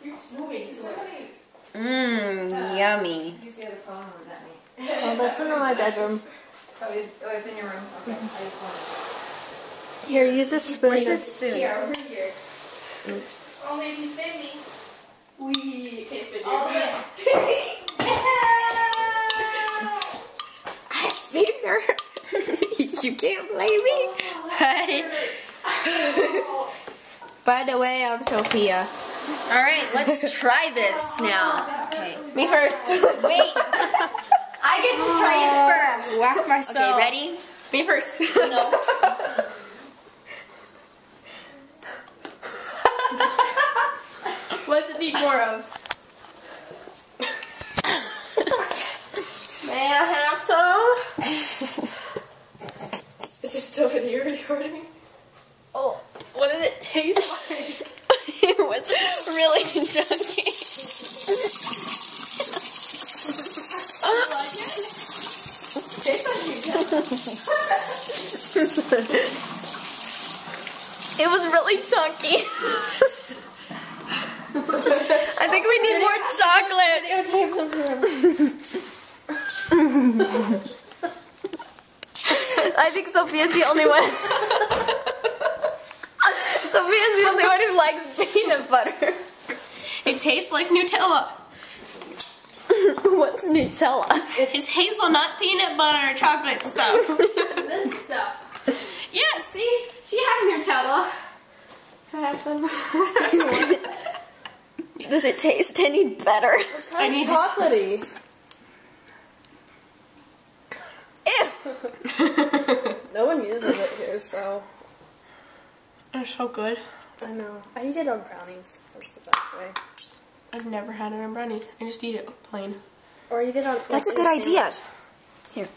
You're just moving. Mmm, yummy. Use the other phone, or was that me? Oh, that's in my bedroom. Oh, it's in your room? Okay, I just wanted. Here, use this spoon. Where's that spoon? Here, over here. Oops. Only if you spin me. We can't spin you. I spit her. You can't blame me. Hi. By the way, I'm Sophia. Alright, let's try this now. Okay. Me first. Wait. I get to try it first. Whack myself. Okay, ready? Me first. No. What does it need more of? May I have some? Is this still video recording? Oh, what did it taste like? It was really chunky. It was really chunky. I think we need more chocolate. I think Sophia's the only one. Sophia's the only one who likes peanut butter. It tastes like Nutella. What's Nutella? It's hazelnut peanut butter chocolate stuff. This stuff. Yeah, see? She has Nutella. Can I have some? Does it taste any better? I need chocolatey. Ew. No one uses it here, so They're so good. I know. I eat it on brownies. That's the best way. I've never had it on brownies. I just eat it plain. Or eat it on. That's a like, good in idea. sandwich. Here.